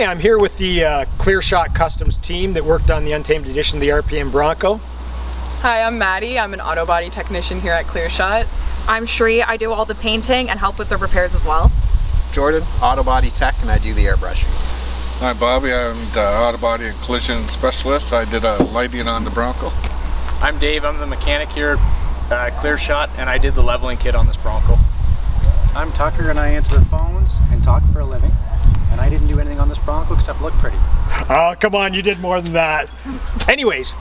Okay, I'm here with the Clearshot Customs team that worked on the Untamed edition of the RPM Bronco. Hi, I'm Maddie. I'm an auto body technician here at Clearshot. I'm Shree. I do all the painting and help with the repairs as well. Jordan, auto body tech, and I do the airbrushing. Hi Bobby, I'm the auto body and collision specialist. I did a lighting on the Bronco. I'm Dave, I'm the mechanic here at Clearshot, and I did the leveling kit on this Bronco. I'm Tucker and I answer the phones and talk for a living. And I didn't do anything on this Bronco except look pretty. Oh, come on, you did more than that. Anyways,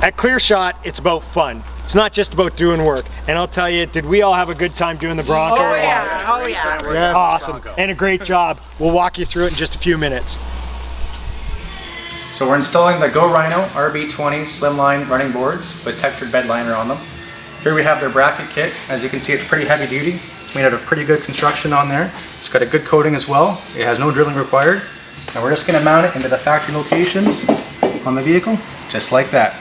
at Clearshot, it's about fun. It's not just about doing work. And I'll tell you, did we all have a good time doing the Bronco? Oh yeah, oh yeah. Yes. Awesome, and a great job. We'll walk you through it in just a few minutes. So we're installing the Go Rhino RB20 slimline running boards with textured bed liner on them. Here we have their bracket kit. As you can see, it's pretty heavy duty. It's made out of pretty good construction on there. It's got a good coating as well. It has no drilling required. And we're just going to mount it into the factory locations on the vehicle, just like that.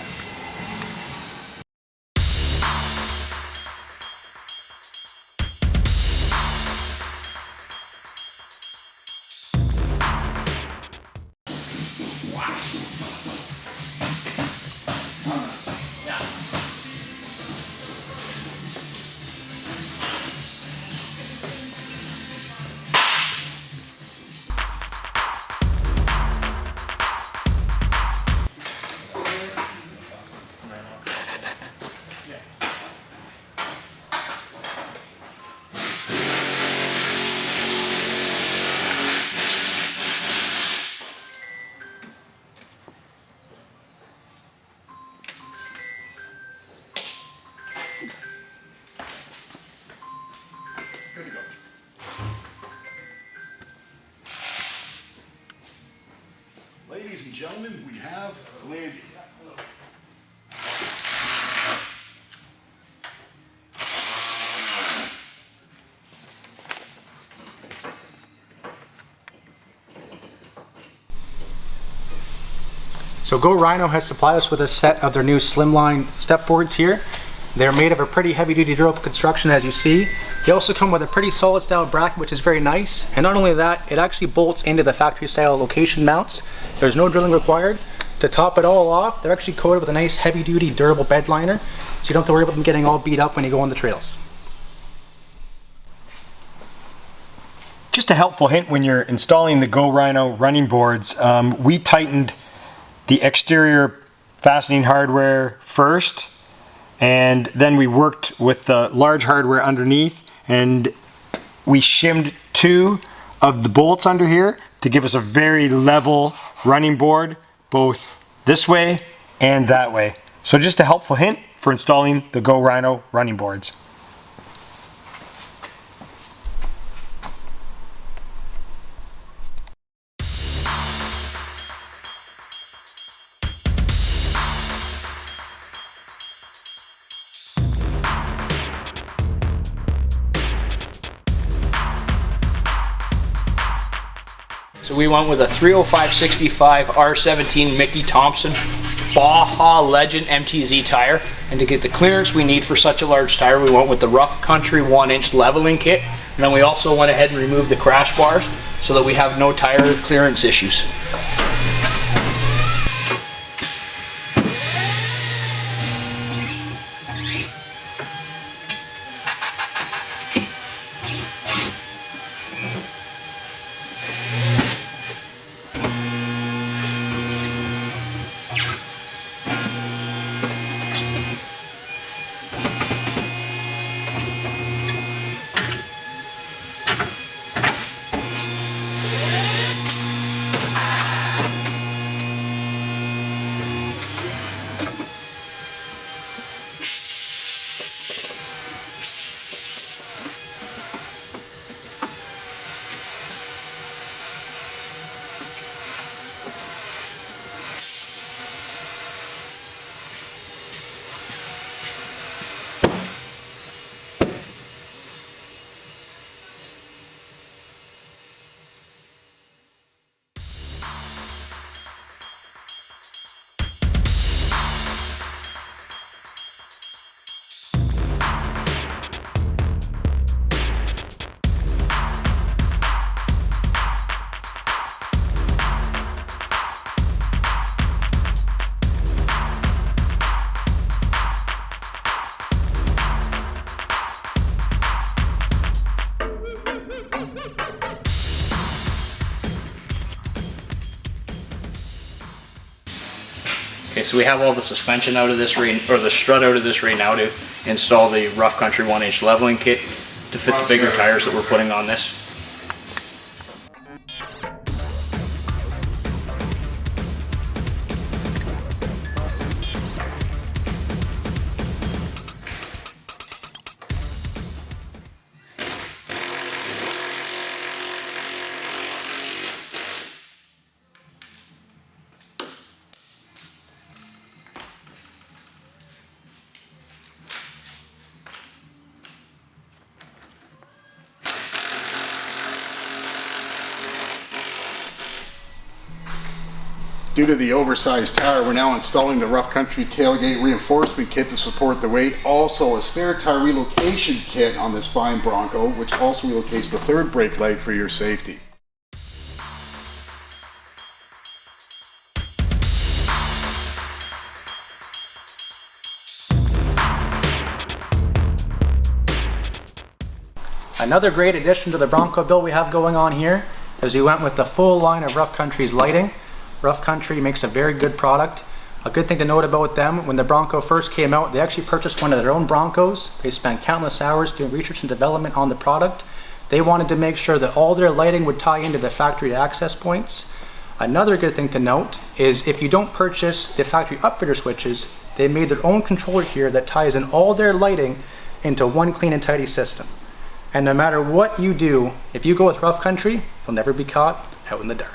Good to go. Ladies and gentlemen, we have landed. So Go Rhino has supplied us with a set of their new slimline step boards here. They're made of a pretty heavy duty durable construction, as you see. They also come with a pretty solid style bracket, which is very nice. And not only that, it actually bolts into the factory style location mounts. There's no drilling required. To top it all off, they're actually coated with a nice heavy duty durable bed liner, so you don't have to worry about them getting all beat up when you go on the trails. Just a helpful hint when you're installing the Go Rhino running boards, we tightened the exterior fastening hardware first, and then we worked with the large hardware underneath, and we shimmed 2 of the bolts under here to give us a very level running board, both this way and that way. So just a helpful hint for installing the Go Rhino running boards. So we went with a 305/65 R17 Mickey Thompson Baja Legend MTZ tire. And to get the clearance we need for such a large tire, we went with the Rough Country 1-inch leveling kit. And then we also went ahead and removed the crash bars so that we have no tire clearance issues. Okay, so we have all the suspension out of this right, or the strut out of this right now to install the Rough Country 1-inch leveling kit to fit the bigger tires that we're putting on this. Due to the oversized tire, we're now installing the Rough Country tailgate reinforcement kit to support the weight. Also a spare tire relocation kit on this fine Bronco, which also relocates the third brake light for your safety. Another great addition to the Bronco build we have going on here is we went with the full line of Rough Country's lighting. Rough Country makes a very good product. A good thing to note about them, when the Bronco first came out, they actually purchased one of their own Broncos. They spent countless hours doing research and development on the product. They wanted to make sure that all their lighting would tie into the factory access points. Another good thing to note is if you don't purchase the factory upfitter switches, they made their own controller here that ties in all their lighting into one clean and tidy system. And no matter what you do, if you go with Rough Country, you'll never be caught out in the dark.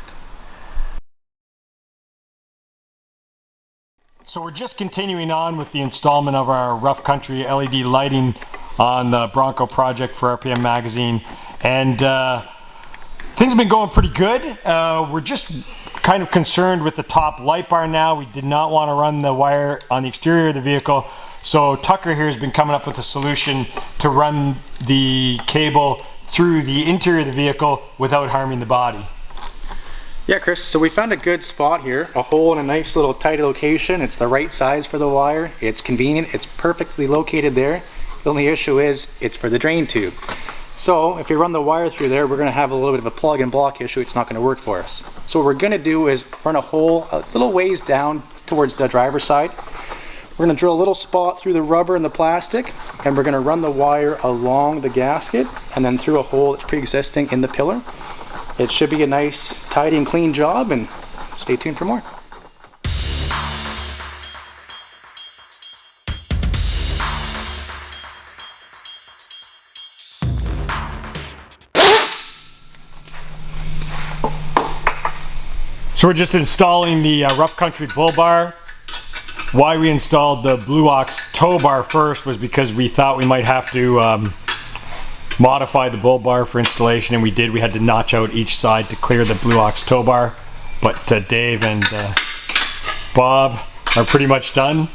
So we're just continuing on with the installment of our Rough Country LED lighting on the Bronco project for RPM Magazine, and things have been going pretty good. We're just kind of concerned with the top light bar now. We did not want to run the wire on the exterior of the vehicle, so Tucker here has been coming up with a solution to run the cable through the interior of the vehicle without harming the body. Yeah, Chris, so we found a good spot here, a hole in a nice little tight location. It's the right size for the wire. It's convenient. It's perfectly located there. The only issue is it's for the drain tube. So if we run the wire through there, we're going to have a little bit of a plug and block issue. It's not going to work for us. So what we're going to do is run a hole a little ways down towards the driver's side. We're going to drill a little spot through the rubber and the plastic, and we're going to run the wire along the gasket and then through a hole that's pre-existing in the pillar. It should be a nice, tidy and clean job, and stay tuned for more. So we're just installing the Rough Country bull bar. Why we installed the Blue Ox tow bar first was because we thought we might have to modify the bull bar for installation, and we did. We had to notch out each side to clear the Blue Ox tow bar, but Dave and Bob are pretty much done.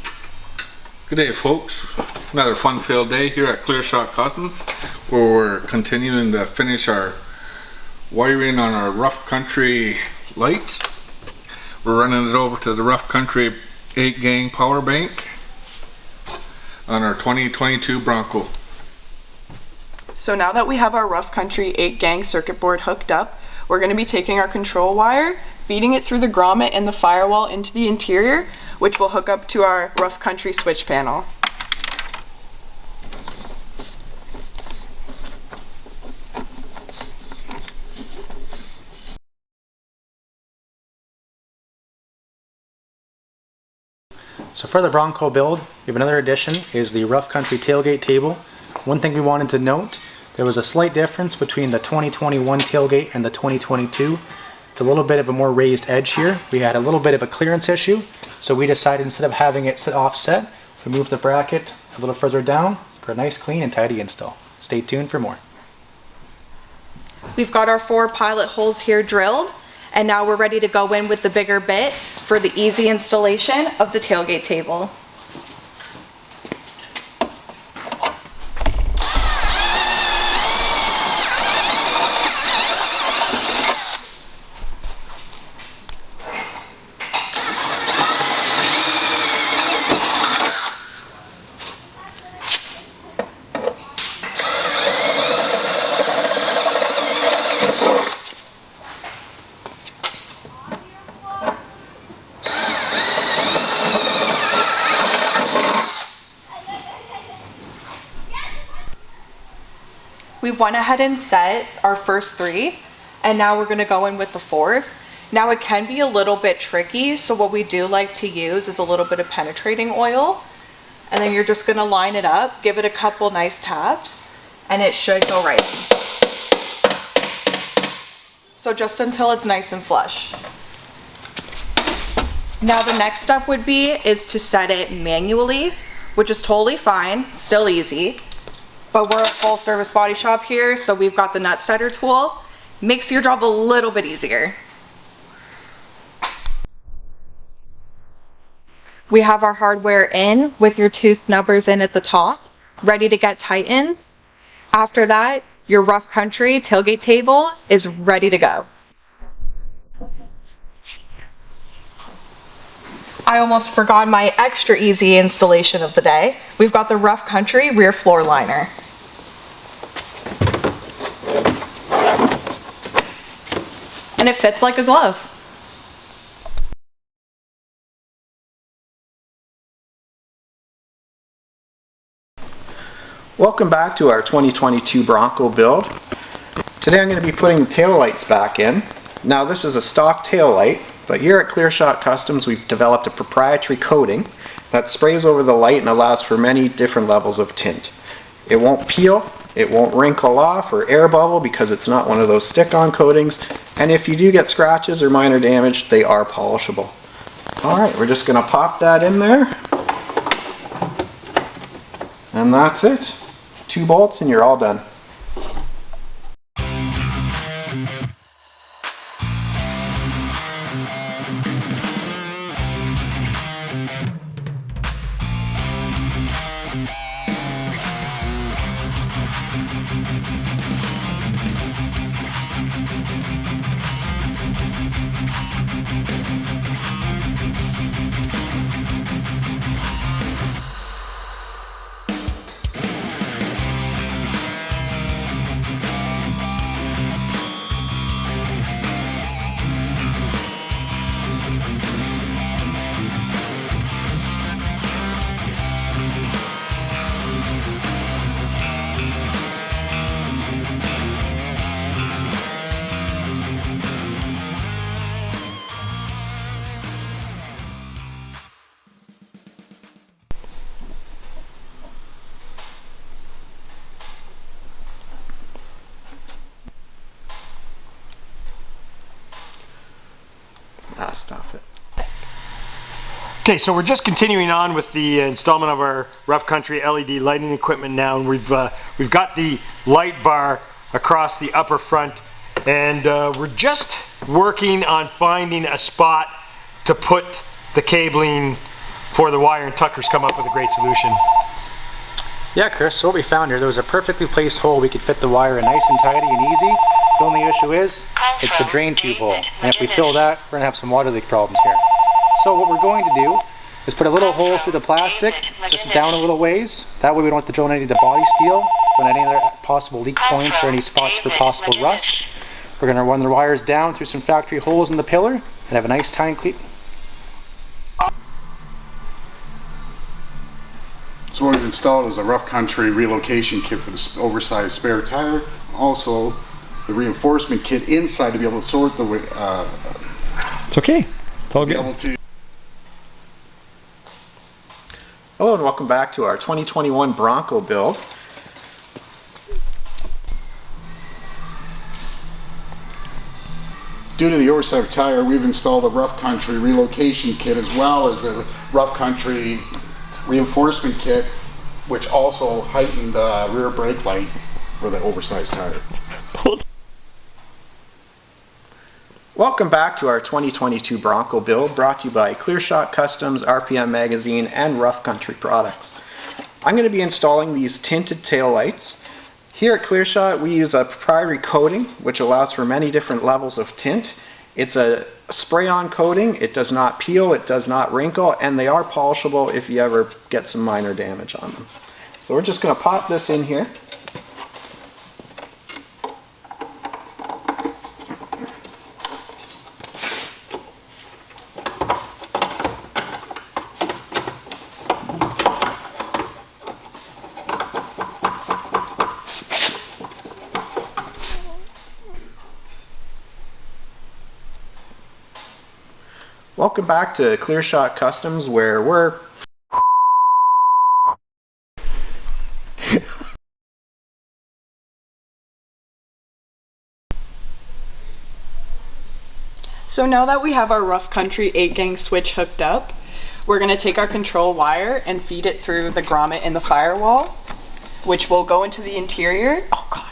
Good day, folks. Another fun-filled day here at Clearshot Customs, where we're continuing to finish our wiring on our Rough Country lights. We're running it over to the Rough Country 8-gang power bank on our 2022 Bronco. So now that we have our Rough Country 8-gang circuit board hooked up, we're going to be taking our control wire, feeding it through the grommet and the firewall into the interior, which will hook up to our Rough Country switch panel. So for the Bronco build, we have another addition is the Rough Country tailgate table. One thing we wanted to note, there was a slight difference between the 2021 tailgate and the 2022. It's a little bit of a more raised edge here. We had a little bit of a clearance issue, so we decided instead of having it sit offset, we moved the bracket a little further down for a nice clean and tidy install. Stay tuned for more. We've got our 4 pilot holes here drilled, and now we're ready to go in with the bigger bit for the easy installation of the tailgate table. we've went ahead and set our first 3, and now we're gonna go in with the 4th. Now it can be a little bit tricky, so what we do like to use is a little bit of penetrating oil, and then you're just gonna line it up, give it a couple nice taps, and it should go right in. So just until it's nice and flush. Now the next step would be is to set it manually, which is totally fine, still easy, but we're a full service body shop here, so we've got the nut setter tool. Makes your job a little bit easier. We have our hardware in with your 2 snubbers in at the top, ready to get tightened. After that, your rough country tailgate table is ready to go. I almost forgot my extra easy installation of the day. We've got the rough country rear floor liner. And it fits like a glove. Welcome back to our 2022 Bronco build. Today I'm going to be putting the tail lights back in. Now this is a stock tail light, but here at Clearshot Customs we've developed a proprietary coating that sprays over the light and allows for many different levels of tint. It won't peel, it won't wrinkle off or air bubble because it's not one of those stick-on coatings, and if you do get scratches or minor damage, they are polishable. Alright, we're just going to pop that in there, and that's it. 2 bolts and you're all done. Stop it. Okay, so we're just continuing on with the installment of our rough country LED lighting equipment now, and we've got the light bar across the upper front, and we're just working on finding a spot to put the cabling for the wire, and Tucker's come up with a great solution. Yeah, Chris, so what we found here, there was a perfectly placed hole we could fit the wire in nice and tidy and easy. The only issue is, it's the drain tube hole. And if we fill that, we're gonna have some water leak problems here. So what we're going to do is put a little hole through the plastic, just down a little ways. That way we don't have to drill any of the body steel, or any other possible leak points or any spots for possible rust. We're gonna run the wires down through some factory holes in the pillar and have a nice tight cleat. So what we've installed is a rough country relocation kit for this oversized spare tire. Also, the reinforcement kit inside to be able to sort the way. It's okay. It's all good. Hello and welcome back to our 2021 Bronco build. Due to the oversized tire, we've installed a rough country relocation kit as well as a rough country reinforcement kit, which also heightened the rear brake light for the oversized tire. Welcome back to our 2022 Bronco build, brought to you by Clearshot Customs, RPM Magazine, and Rough Country Products. I'm going to be installing these tinted tail lights. Here at Clearshot, we use a proprietary coating which allows for many different levels of tint. It's a spray-on coating. It does not peel, it does not wrinkle, and they are polishable if you ever get some minor damage on them. So we're just going to pop this in here. Welcome back to Clearshot Customs, where we're So now that we have our rough country 8-gang switch hooked up, we're going to take our control wire and feed it through the grommet in the firewall, which will go into the interior. Oh God.